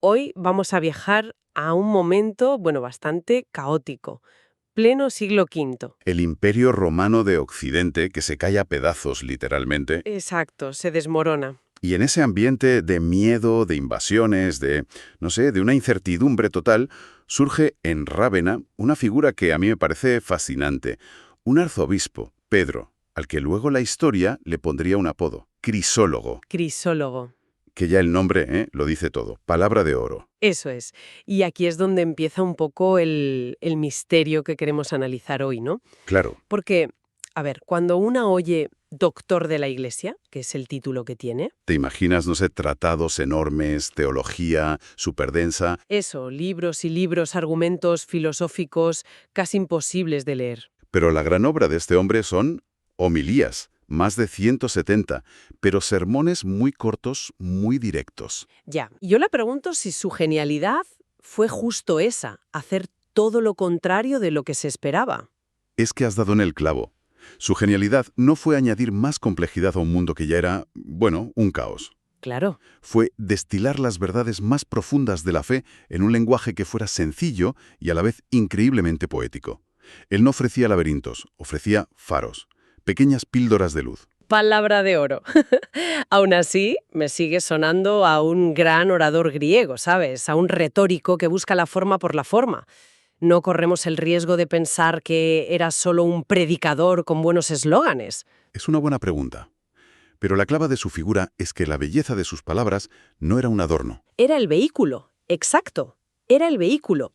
Hoy vamos a viajar a un momento, bueno, bastante caótico, pleno siglo V. El Imperio Romano de Occidente, que se cae a pedazos literalmente, Exacto, se desmorona. y en ese ambiente de miedo, de invasiones, no sé, de una incertidumbre total, surge en Rávena una figura que a mí me parece fascinante, un arzobispo, Pedro, al que luego la historia le pondría un apodo, Crisólogo, Crisólogo. que ya el nombre lo dice todo, palabra de oro. Eso es. Y aquí es donde empieza un poco el misterio que queremos analizar hoy, ¿no? Claro, Porque, a ver, cuando una oye doctor de la Iglesia, que es el título que tiene, te imaginas, no sé, tratados enormes, teología superdensa. eso, libros y libros, argumentos filosóficos casi imposibles de leer. Pero la gran obra de este hombre son homilías, más de 170, pero sermones muy cortos, muy directos. Ya, yo le pregunto si su genialidad fue justo esa, hacer todo lo contrario de lo que se esperaba. Es que has dado en el clavo. Su genialidad no fue añadir más complejidad a un mundo que ya era, bueno, un caos. Claro, Fue destilar las verdades más profundas de la fe en un lenguaje que fuera sencillo y a la vez increíblemente poético. Él no ofrecía laberintos, ofrecía faros, pequeñas píldoras de luz. palabra de oro. Aún así, me sigue sonando a un gran orador griego, ¿sabes? A un retórico que busca la forma por la forma. No corremos el riesgo de pensar que era solo un predicador con buenos eslóganes. Es una buena pregunta. Pero la clave de su figura es que la belleza de sus palabras no era un adorno. Era el vehículo, exacto. Era el vehículo.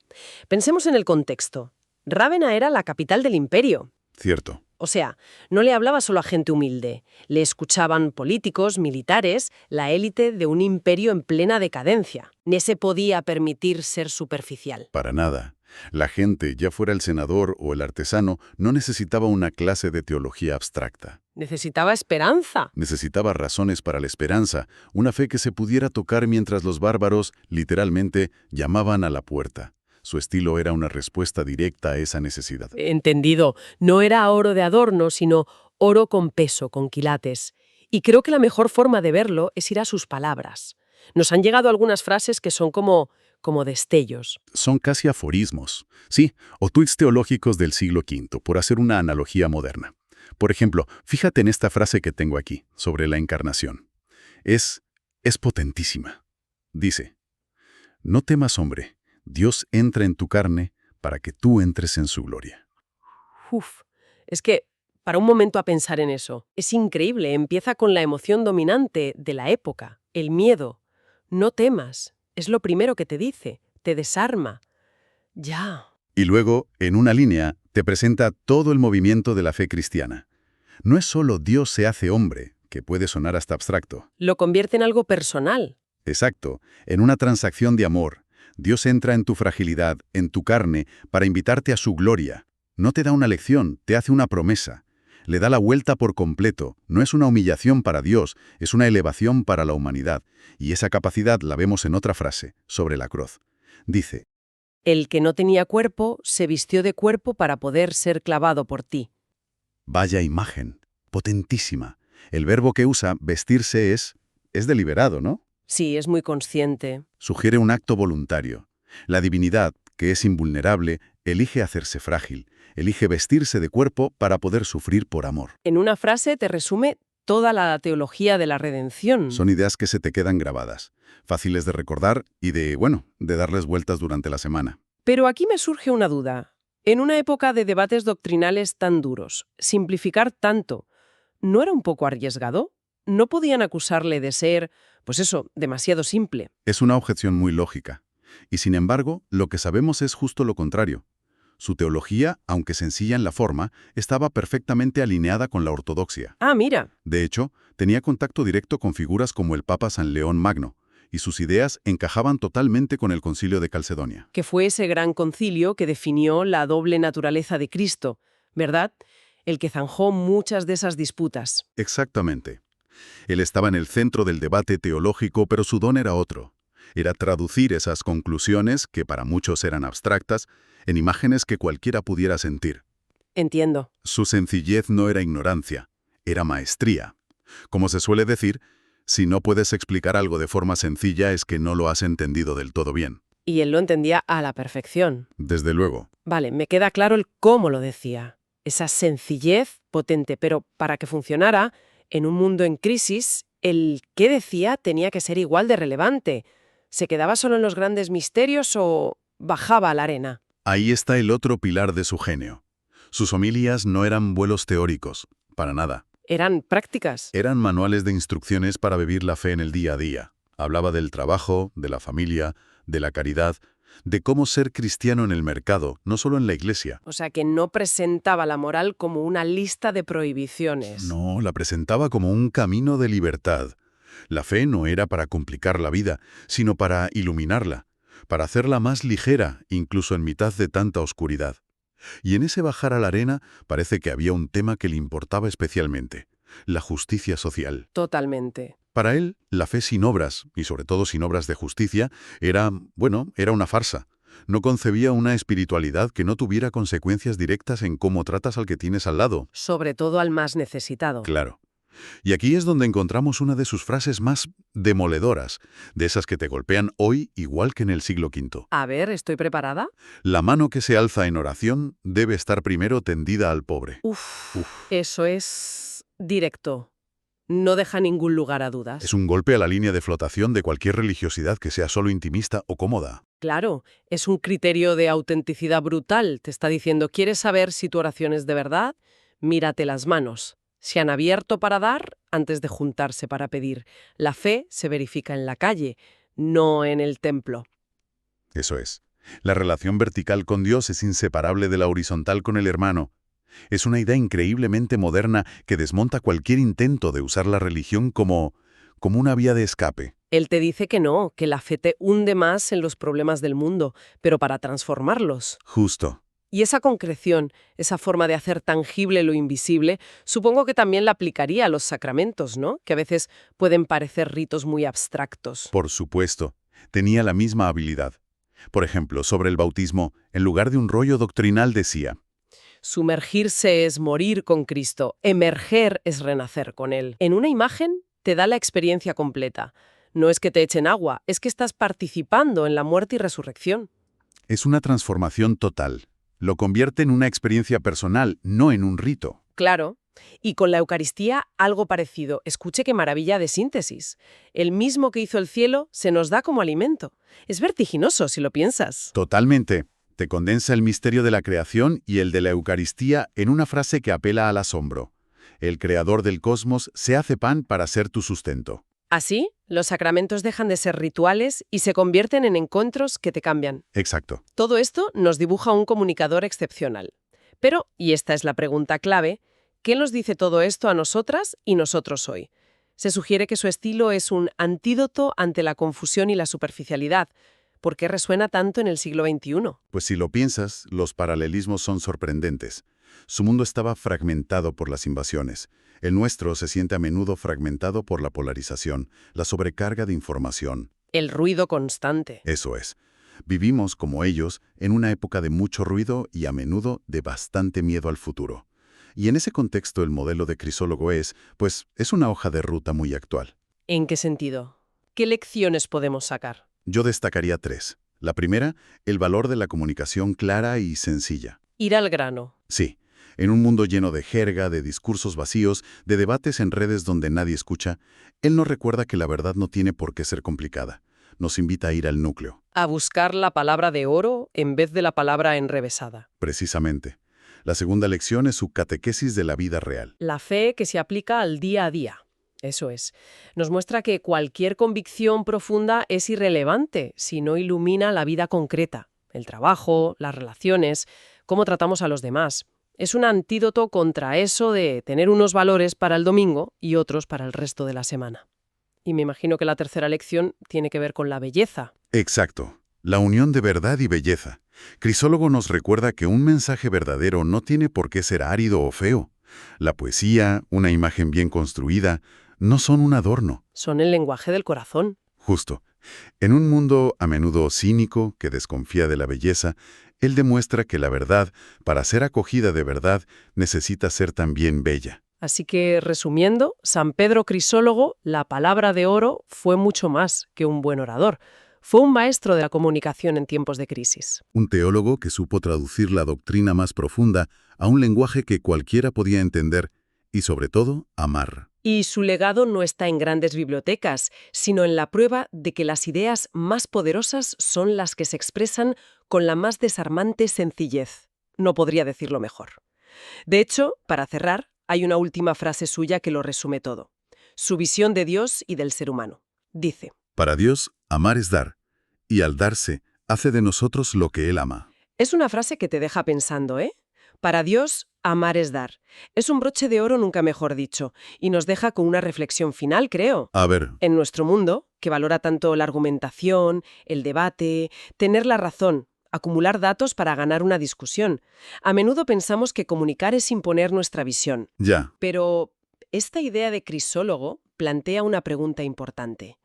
Pensemos en el contexto. Rávena era la capital del imperio. Cierto. O sea, no le hablaba solo a gente humilde. Le escuchaban políticos, militares, la élite de un imperio en plena decadencia. Ni se podía permitir ser superficial. Para nada. La gente, ya fuera el senador o el artesano, no necesitaba una clase de teología abstracta. Necesitaba esperanza. Necesitaba razones para la esperanza, una fe que se pudiera tocar mientras los bárbaros, literalmente, llamaban a la puerta. Su estilo era una respuesta directa a esa necesidad. Entendido. No era oro de adorno, sino oro con peso, con quilates. Y creo que la mejor forma de verlo es ir a sus palabras. Nos han llegado algunas frases que son como destellos. Son casi aforismos, sí, o tuits teológicos del siglo V, por hacer una analogía moderna. Por ejemplo, fíjate en esta frase que tengo aquí, sobre la encarnación. Es potentísima. Dice, no temas, hombre, Dios entra en tu carne para que tú entres en su gloria. Uf, es que, para un momento a pensar en eso, es increíble. Empieza con la emoción dominante de la época, el miedo. No temas, es lo primero que te dice, te desarma. Ya. Y luego, en una línea, te presenta todo el movimiento de la fe cristiana. No es solo Dios se hace hombre, que puede sonar hasta abstracto. Lo convierte en algo personal. Exacto, en una transacción de amor. Dios entra en tu fragilidad, en tu carne, para invitarte a su gloria. No te da una lección, te hace una promesa. Le da la vuelta por completo. No es una humillación para Dios, es una elevación para la humanidad. Y esa capacidad la vemos en otra frase, sobre la cruz. Dice, El que no tenía cuerpo se vistió de cuerpo para poder ser clavado por ti. vaya imagen, potentísima. El verbo que usa, vestirse, es deliberado, ¿no? Sí, es muy consciente. Sugiere un acto voluntario. La divinidad, que es invulnerable, elige hacerse frágil, elige vestirse de cuerpo para poder sufrir por amor. En una frase te resume toda la teología de la redención. Son ideas que se te quedan grabadas, fáciles de recordar y de darles vueltas durante la semana. Pero aquí me surge una duda. En una época de debates doctrinales tan duros, simplificar tanto, ¿no era un poco arriesgado? ¿No podían acusarle de ser, pues eso, demasiado simple? Es una objeción muy lógica. Y sin embargo, lo que sabemos es justo lo contrario. Su teología, aunque sencilla en la forma, estaba perfectamente alineada con la ortodoxia. Ah, mira, De hecho, tenía contacto directo con figuras como el Papa San León Magno, y sus ideas encajaban totalmente con el Concilio de Calcedonia. que fue ese gran concilio que definió la doble naturaleza de Cristo, ¿verdad? El que zanjó muchas de esas disputas. Exactamente. Él estaba en el centro del debate teológico, pero su don era otro. Era traducir esas conclusiones, que para muchos eran abstractas, en imágenes que cualquiera pudiera sentir. Entiendo. Su sencillez no era ignorancia, era maestría. Como se suele decir, Si no puedes explicar algo de forma sencilla es que no lo has entendido del todo bien. Y él lo entendía a la perfección. Desde luego. Vale, me queda claro el cómo lo decía. Esa sencillez potente, pero para que funcionara, en un mundo en crisis, el qué decía tenía que ser igual de relevante. ¿Se quedaba solo en los grandes misterios o bajaba a la arena? Ahí está el otro pilar de su genio. Sus homilías no eran vuelos teóricos, para nada. Eran prácticas. Eran manuales de instrucciones para vivir la fe en el día a día. Hablaba del trabajo, de la familia, de la caridad, de cómo ser cristiano en el mercado, no solo en la iglesia. O sea, que no presentaba la moral como una lista de prohibiciones. No, la presentaba como un camino de libertad. La fe no era para complicar la vida, sino para iluminarla, para hacerla más ligera, incluso en mitad de tanta oscuridad. Y en ese bajar a la arena parece que había un tema que le importaba especialmente: la justicia social. Totalmente. Para él, la fe sin obras, y sobre todo sin obras de justicia, era una farsa. No concebía una espiritualidad que no tuviera consecuencias directas en cómo tratas al que tienes al lado. Sobre todo al más necesitado. Claro. Y aquí es donde encontramos una de sus frases más demoledoras, de esas que te golpean hoy igual que en el siglo V. A ver, ¿estoy preparada? La mano que se alza en oración debe estar primero tendida al pobre. Uf. Eso es directo. No deja ningún lugar a dudas. Es un golpe a la línea de flotación de cualquier religiosidad que sea solo intimista o cómoda. Claro, es un criterio de autenticidad brutal. Te está diciendo, ¿quieres saber si tu oración es de verdad? Mírate las manos. Se han abierto para dar antes de juntarse para pedir. La fe se verifica en la calle, no en el templo. Eso es. La relación vertical con Dios es inseparable de la horizontal con el hermano. Es una idea increíblemente moderna que desmonta cualquier intento de usar la religión como una vía de escape. Él te dice que no, que la fe te hunde más en los problemas del mundo, pero para transformarlos. Justo. Y esa concreción, esa forma de hacer tangible lo invisible, supongo que también la aplicaría a los sacramentos, ¿no? Que a veces pueden parecer ritos muy abstractos. Por supuesto. Tenía la misma habilidad. Por ejemplo, sobre el bautismo, en lugar de un rollo doctrinal decía: Sumergirse es morir con Cristo, emerger es renacer con Él. En una imagen te da la experiencia completa. No es que te echen agua, es que estás participando en la muerte y resurrección. Es una transformación total. Lo convierte en una experiencia personal, no en un rito. Claro. Y con la Eucaristía algo parecido. Escuche qué maravilla de síntesis. El mismo que hizo el cielo se nos da como alimento. Es vertiginoso si lo piensas. Totalmente. Te condensa el misterio de la creación y el de la Eucaristía en una frase que apela al asombro. El creador del cosmos se hace pan para ser tu sustento. Así, los sacramentos dejan de ser rituales y se convierten en encuentros que te cambian. Exacto. Todo esto nos dibuja un comunicador excepcional. Pero, y esta es la pregunta clave, ¿qué nos dice todo esto a nosotras y nosotros hoy? Se sugiere que su estilo es un antídoto ante la confusión y la superficialidad. ¿Por qué resuena tanto en el siglo XXI? Pues si lo piensas, los paralelismos son sorprendentes. Su mundo estaba fragmentado por las invasiones. El nuestro se siente a menudo fragmentado por la polarización, la sobrecarga de información. El ruido constante. Eso es. Vivimos, como ellos, en una época de mucho ruido y a menudo de bastante miedo al futuro. Y en ese contexto el modelo de Crisólogo es una hoja de ruta muy actual. ¿En qué sentido? ¿Qué lecciones podemos sacar? Yo destacaría 3. La primera, el valor de la comunicación clara y sencilla. Ir al grano. Sí. En un mundo lleno de jerga, de discursos vacíos, de debates en redes donde nadie escucha, él nos recuerda que la verdad no tiene por qué ser complicada. Nos invita a ir al núcleo. A buscar la palabra de oro en vez de la palabra enrevesada. Precisamente. La segunda lección es su catequesis de la vida real. La fe que se aplica al día a día. Eso es. Nos muestra que cualquier convicción profunda es irrelevante si no ilumina la vida concreta, el trabajo, las relaciones, cómo tratamos a los demás. Es un antídoto contra eso de tener unos valores para el domingo y otros para el resto de la semana. Y me imagino que la tercera lección tiene que ver con la belleza. Exacto. La unión de verdad y belleza. Crisólogo nos recuerda que un mensaje verdadero no tiene por qué ser árido o feo. La poesía, una imagen bien construida, no son un adorno. Son el lenguaje del corazón. Justo. En un mundo a menudo cínico, que desconfía de la belleza, él demuestra que la verdad, para ser acogida de verdad, necesita ser también bella. Así que, resumiendo, San Pedro Crisólogo, la palabra de oro, fue mucho más que un buen orador. Fue un maestro de la comunicación en tiempos de crisis. Un teólogo que supo traducir la doctrina más profunda a un lenguaje que cualquiera podía entender y, sobre todo, amar. Y su legado no está en grandes bibliotecas, sino en la prueba de que las ideas más poderosas son las que se expresan con la más desarmante sencillez. No podría decirlo mejor. De hecho, para cerrar, hay una última frase suya que lo resume todo. Su visión de Dios y del ser humano. Dice: Para Dios, amar es dar, y al darse, hace de nosotros lo que Él ama. es una frase que te deja pensando, ¿eh? Para Dios, amar es dar. Es un broche de oro nunca mejor dicho, y nos deja con una reflexión final, creo. A ver, En nuestro mundo, que valora tanto la argumentación, el debate, tener la razón, acumular datos para ganar una discusión, a menudo pensamos que comunicar es imponer nuestra visión. ya. Pero esta idea de Crisólogo plantea una pregunta importante.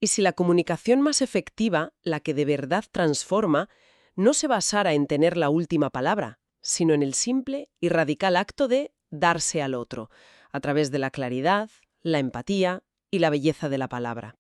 ¿Y si la comunicación más efectiva, la que de verdad transforma, no se basara en tener la última palabra, sino en el simple y radical acto de darse al otro, a través de la claridad, la empatía y la belleza de la palabra?